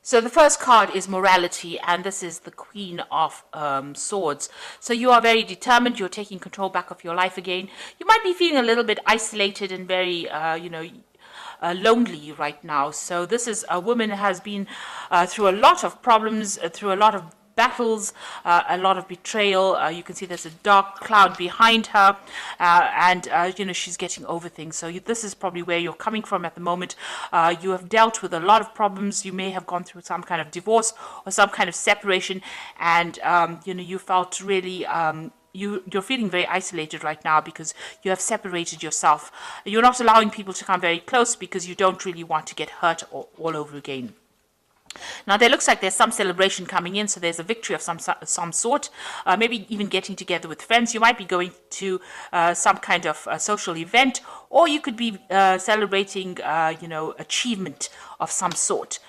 So the first card is morality, and this is the Queen of Swords. So you are very determined. You're taking control back of your life again. You might be feeling a little bit isolated and very, lonely right now. So this is a woman who has been through a lot of problems, through a lot of battles, a lot of betrayal. You can see there's a dark cloud behind her, and she's getting over things. So this is probably where you're coming from at the moment. You have dealt with a lot of problems. You may have gone through some kind of divorce or some kind of separation, and you felt really. You're feeling very isolated right now because you have separated yourself. You're not allowing people to come very close because you don't really want to get hurt all over again. Now, there looks like there's some celebration coming in, so there's a victory of some sort, maybe even getting together with friends. You might be going to some kind of social event, or you could be celebrating, achievement of some sort.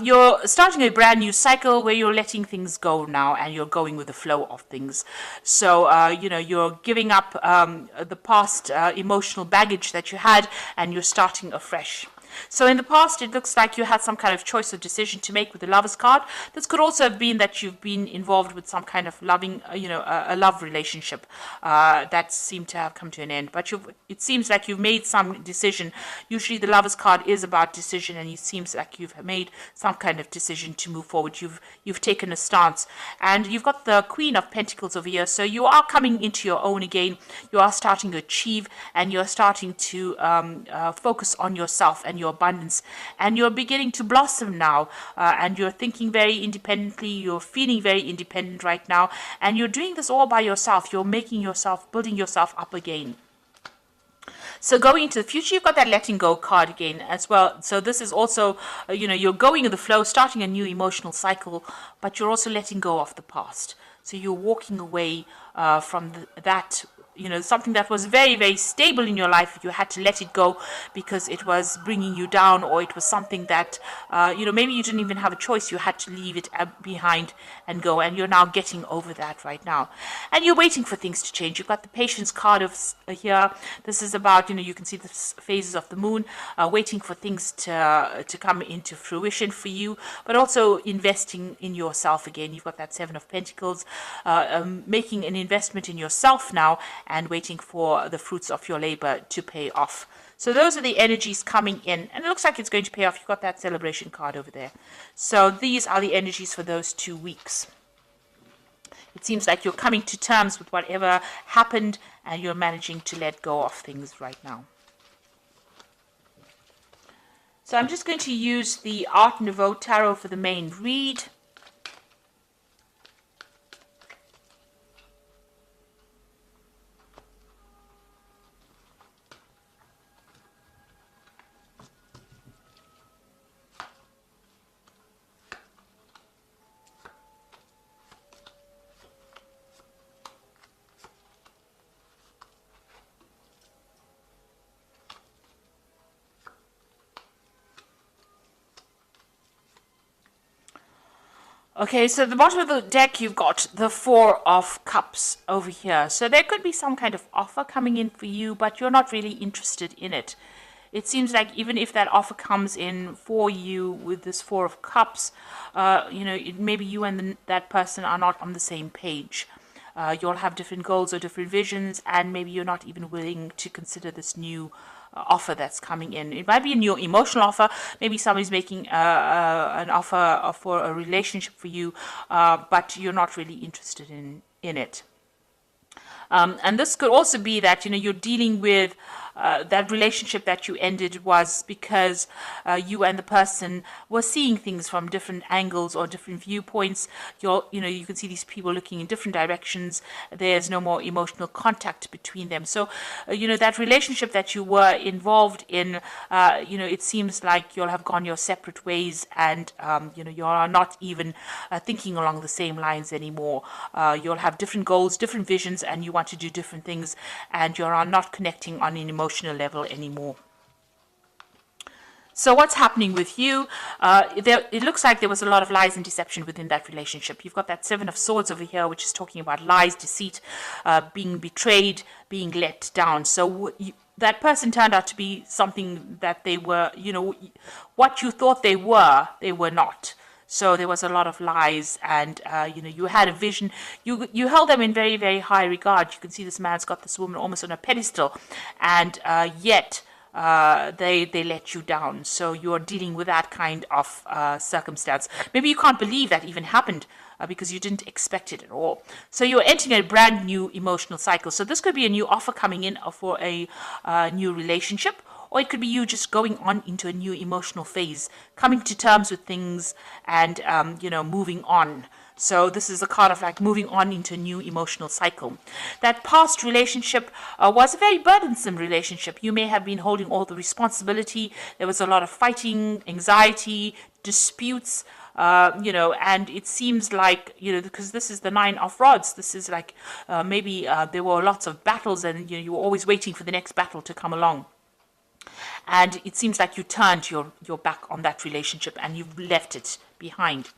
You're starting a brand new cycle where you're letting things go now and you're going with the flow of things. So, you're giving up the past emotional baggage that you had and you're starting afresh. So in the past, it looks like you had some kind of choice or decision to make with the Lovers card. This could also have been that you've been involved with some kind of loving, a love relationship that seemed to have come to an end. But it seems like you've made some decision. Usually the Lovers card is about decision, and it seems like you've made some kind of decision to move forward. You've taken a stance. And you've got the Queen of Pentacles over here. So you are coming into your own again. You are starting to achieve, and you're starting to focus on yourself and your abundance, and you're beginning to blossom now, and you're thinking very independently, you're feeling very independent right now, and you're doing this all by yourself. You're building yourself up again. So going into the future, you've got that letting go card again as well. So this is also, you're going in the flow, starting a new emotional cycle, but you're also letting go of the past. So you're walking away from that something that was very, very stable in your life. You had to let it go because it was bringing you down, or it was something that, maybe you didn't even have a choice. You had to leave it behind and go, and you're now getting over that right now. And you're waiting for things to change. You've got the Patience card here. This is about, you can see the phases of the moon, waiting for things to come into fruition for you, but also investing in yourself again. You've got that Seven of Pentacles, making an investment in yourself now, and waiting for the fruits of your labor to pay off. So those are the energies coming in, and it looks like it's going to pay off. You've got that Celebration card over there. So these are the energies for those 2 weeks. It seems like you're coming to terms with whatever happened, and you're managing to let go of things right now. So I'm just going to use the Art Nouveau Tarot for the main read. Okay, so at the bottom of the deck, you've got the Four of Cups over here. So there could be some kind of offer coming in for you, but you're not really interested in it. It seems like even if that offer comes in for you with this Four of Cups, maybe you and that person are not on the same page. You'll have different goals or different visions, and maybe you're not even willing to consider this new offer that's coming in. It might be a new emotional offer. Maybe somebody's making an offer for a relationship for you, but you're not really interested in it. And this could also be that you're dealing with that relationship that you ended was because you and the person were seeing things from different angles or different viewpoints. You can see these people looking in different directions. There's no more emotional contact between them. So, that relationship that you were involved in, it seems like you'll have gone your separate ways, and, you are not even thinking along the same lines anymore. You'll have different goals, different visions, and you want to do different things, and you're not connecting on an emotional level anymore. So what's happening with you? It looks like there was a lot of lies and deception within that relationship. You've got that Seven of Swords over here, which is talking about lies, deceit, being betrayed, being let down. So that person turned out to be something that they were, what you thought they were not. So there was a lot of lies, and you had a vision. You held them in very, very high regard. You can see this man's got this woman almost on a pedestal, and yet they let you down. So you're dealing with that kind of circumstance. Maybe you can't believe that even happened. Because you didn't expect it at all. So you're entering a brand new emotional cycle. So this could be a new offer coming in for a new relationship, or it could be you just going on into a new emotional phase, coming to terms with things and, moving on. So this is a card of like moving on into a new emotional cycle. That past relationship was a very burdensome relationship. You may have been holding all the responsibility. There was a lot of fighting, anxiety, disputes, and it seems like, because this is the 9 of rods, this is like maybe there were lots of battles, and you were always waiting for the next battle to come along. And it seems like you turned your back on that relationship and you've left it behind.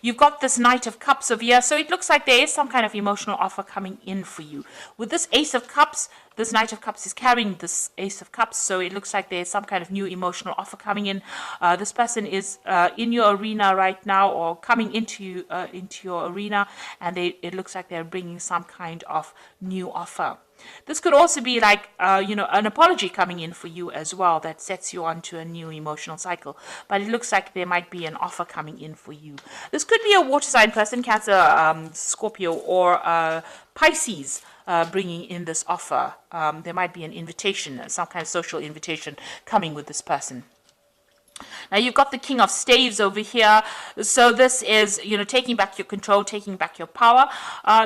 You've got this Knight of Cups over here, so it looks like there is some kind of emotional offer coming in for you. With this Ace of Cups, this Knight of Cups is carrying this Ace of Cups, so it looks like there's some kind of new emotional offer coming in. This person is in your arena right now, or coming into your arena, and it looks like they're bringing some kind of new offer. This could also be like, an apology coming in for you as well that sets you onto a new emotional cycle. But it looks like there might be an offer coming in for you. This could be a water sign person, Cancer, Scorpio, or Pisces, bringing in this offer. There might be an invitation, some kind of social invitation coming with this person. Now you've got the King of Staves over here. So this is, taking back your control, taking back your power.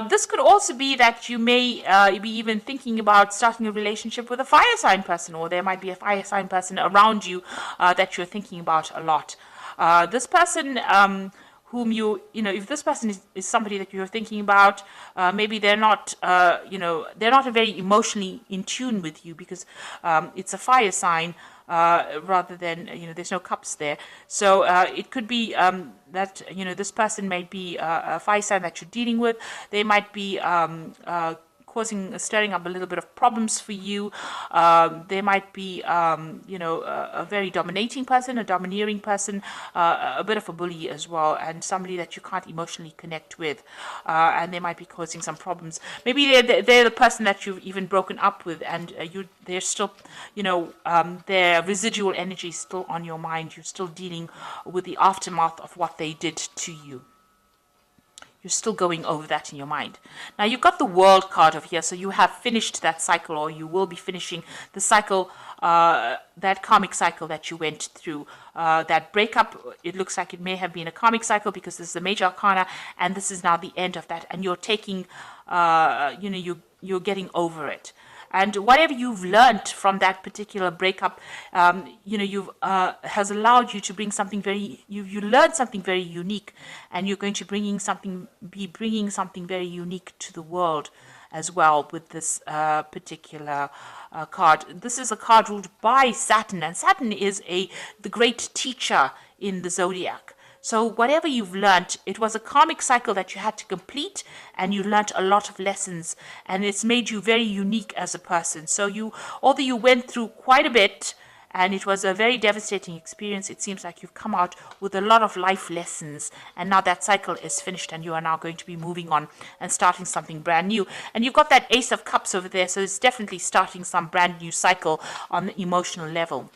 This could also be that you may be even thinking about starting a relationship with a fire sign person, or there might be a fire sign person around you that you're thinking about a lot. This person whom if this person is somebody that you're thinking about, maybe they're not, they're not very emotionally in tune with you, because it's a fire sign. Rather than, there's no cups there. So it could be that, this person may be a fire sign that you're dealing with. They might be stirring up a little bit of problems for you. They might be, a very dominating person, a domineering person, a bit of a bully as well, and somebody that you can't emotionally connect with. And they might be causing some problems. Maybe they're the person that you've even broken up with, and they're still, their residual energy is still on your mind. You're still dealing with the aftermath of what they did to you. You're still going over that in your mind. Now you've got the World card over here, so you have finished that cycle, or you will be finishing the cycle, that karmic cycle that you went through. That breakup, it looks like it may have been a karmic cycle, because this is a major arcana, and this is now the end of that, and you're taking, you're getting over it. And whatever you've learned from that particular breakup, has allowed you to bring something very, you learned something very unique, and you're going to be bringing something very unique to the world as well with this particular card. This is a card ruled by Saturn, and Saturn is the great teacher in the zodiac. So whatever you've learnt, it was a karmic cycle that you had to complete, and you learnt a lot of lessons, and it's made you very unique as a person. So although you went through quite a bit, and it was a very devastating experience, it seems like you've come out with a lot of life lessons, and now that cycle is finished, and you are now going to be moving on and starting something brand new. And you've got that Ace of Cups over there, so it's definitely starting some brand new cycle on the emotional level.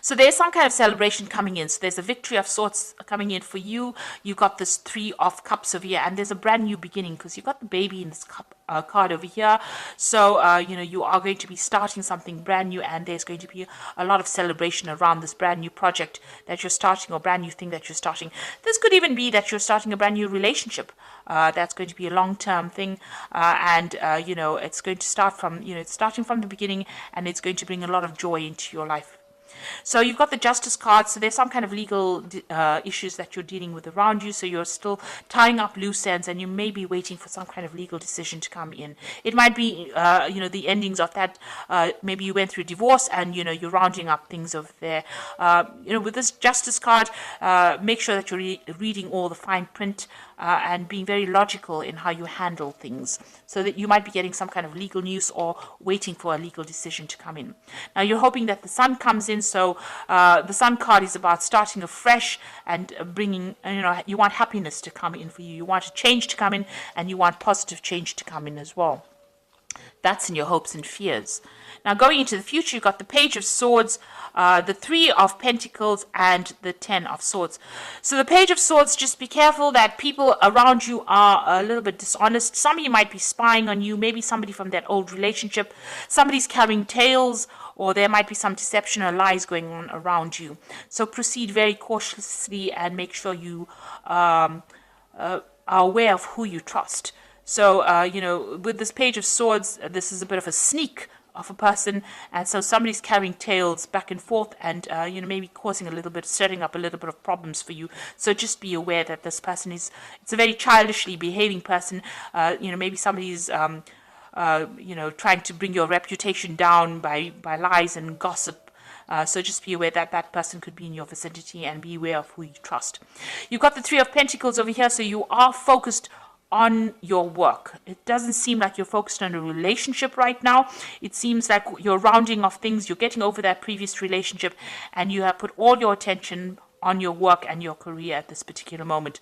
So there's some kind of celebration coming in. So there's a victory of sorts coming in for you. You've got this 3 of Cups over here, and there's a brand new beginning, because you've got the Baby in this card over here. So, you are going to be starting something brand new, and there's going to be a lot of celebration around this brand new project that you're starting, or brand new thing that you're starting. This could even be that you're starting a brand new relationship. That's going to be a long-term thing, and it's going to start from, it's starting from the beginning, and it's going to bring a lot of joy into your life. So you've got the Justice card, so there's some kind of legal issues that you're dealing with around you, so you're still tying up loose ends, and you may be waiting for some kind of legal decision to come in. It might be, the endings of that, maybe you went through divorce, and, you're rounding up things over there. With this Justice card, make sure that you're reading all the fine print, and being very logical in how you handle things, so that you might be getting some kind of legal news or waiting for a legal decision to come in. Now you're hoping that the Sun comes in, in. So the Sun card is about starting afresh and bringing, you want happiness to come in for you. You want a change to come in, and you want positive change to come in as well. That's in your hopes and fears. Now, going into the future, you've got the Page of Swords, the Three of Pentacles, and the Ten of Swords. So the Page of Swords, just be careful that people around you are a little bit dishonest. Some of you might be spying on you, maybe somebody from that old relationship. Somebody's carrying tales, or there might be some deception or lies going on around you. So proceed very cautiously and make sure you are aware of who you trust. So, with this Page of Swords, this is a bit of a sneak of a person, and so somebody's carrying tales back and forth and, maybe causing stirring up a little bit of problems for you. So just be aware that this person it's a very childishly behaving person. Maybe somebody's, trying to bring your reputation down by lies and gossip. So just be aware that that person could be in your vicinity, and be aware of who you trust. You've got the Three of Pentacles over here, so you are focused on your work. It doesn't seem like you're focused on a relationship right now. It seems like you're rounding off things, you're getting over that previous relationship, and you have put all your attention on your work and your career at this particular moment.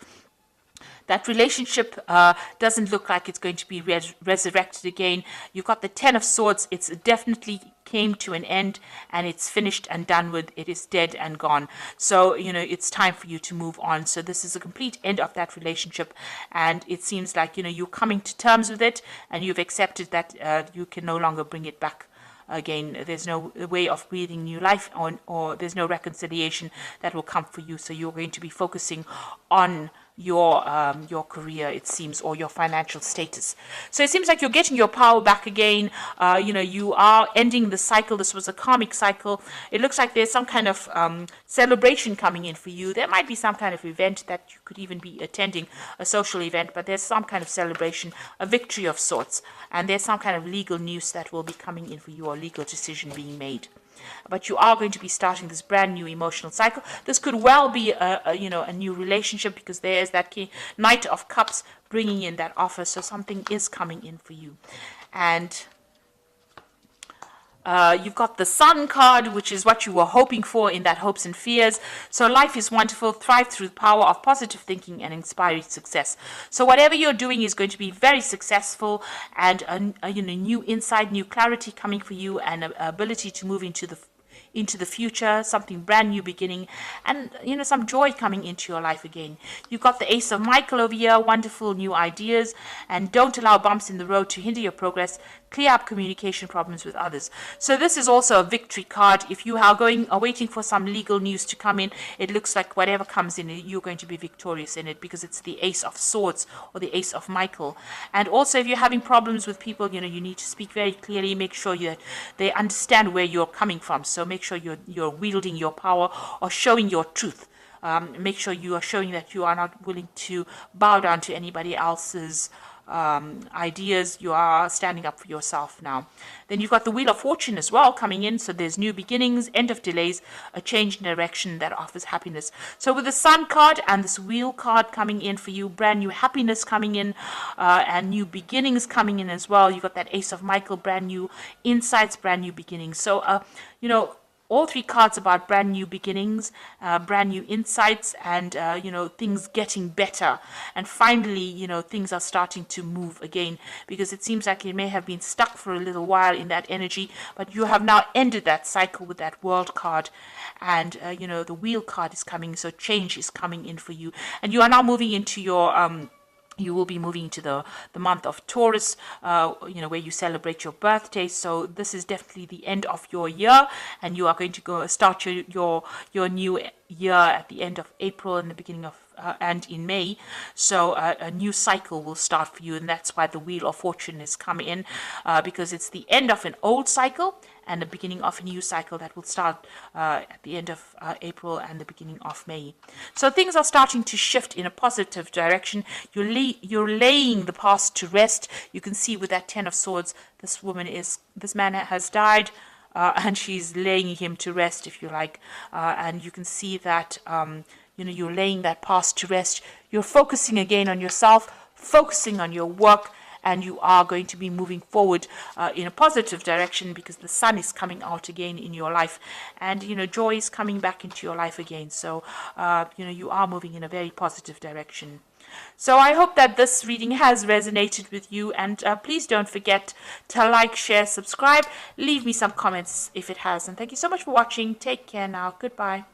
That relationship doesn't look like it's going to be resurrected again. You've got the Ten of Swords. It's definitely came to an end, and it's finished and done with. It is dead and gone. So, it's time for you to move on. So this is a complete end of that relationship, and it seems like, you're coming to terms with it, and you've accepted that you can no longer bring it back again. There's no way of breathing new life on, or there's no reconciliation that will come for you. So you're going to be focusing on your career, it seems, or your financial status. So it seems like you're getting your power back again. You are ending the cycle. This was a karmic cycle. It looks like there's some kind of celebration coming in for you. There might be some kind of event that you could even be attending, a social event, but there's some kind of celebration, a victory of sorts, and there's some kind of legal news that will be coming in for you, or legal decision being made. But you are going to be starting this brand new emotional cycle. This could well be a new relationship, because there is that Knight of Cups bringing in that offer. So something is coming in for you. And you've got the Sun card, which is what you were hoping for in that hopes and fears. So life is wonderful. Thrive through the power of positive thinking and inspiring success. So whatever you're doing is going to be very successful, and a new insight, new clarity coming for you, and an ability to move into the future, something brand new beginning, and some joy coming into your life again. You've got the Ace of Michael over here, wonderful new ideas, and don't allow bumps in the road to hinder your progress. Clear up communication problems with others. So this is also a victory card. If you are waiting for some legal news to come in, it looks like whatever comes in, you're going to be victorious in it, because it's the Ace of Swords, or the Ace of Michael. And also, if you're having problems with people, you need to speak very clearly. Make sure they understand where you're coming from. So make sure you're wielding your power, or showing your truth. Make sure you are showing that you are not willing to bow down to anybody else's ideas. You are standing up for yourself now. Then you've got the Wheel of Fortune as well coming in. So there's new beginnings, end of delays, a change in direction that offers happiness. So with the Sun card and this Wheel card coming in for you, brand new happiness coming in, and new beginnings coming in as well. You've got that Ace of Michael, brand new insights, brand new beginnings. So all three cards about brand new beginnings, brand new insights, and things getting better. And finally, things are starting to move again, because it seems like it may have been stuck for a little while in that energy, but you have now ended that cycle with that World card. And the Wheel card is coming, so change is coming in for you, and you are now moving into your you will be moving to the month of Taurus, where you celebrate your birthday. So this is definitely the end of your year, and you are going to start your new year at the end of April and the beginning of and in May. So a new cycle will start for you, and that's why the Wheel of Fortune is coming in, because it's the end of an old cycle and the beginning of a new cycle that will start at the end of April and the beginning of May. So things are starting to shift in a positive direction. You're laying the past to rest. You can see with that Ten of Swords, this man has died, and she's laying him to rest, if you like. And you can see that you're laying that past to rest. You're focusing again on yourself, focusing on your work, and you are going to be moving forward in a positive direction, because the sun is coming out again in your life, and joy is coming back into your life again. So you are moving in a very positive direction. So I hope that this reading has resonated with you, and please don't forget to like, share, subscribe, leave me some comments if it has. And thank you so much for watching. Take care now. Goodbye.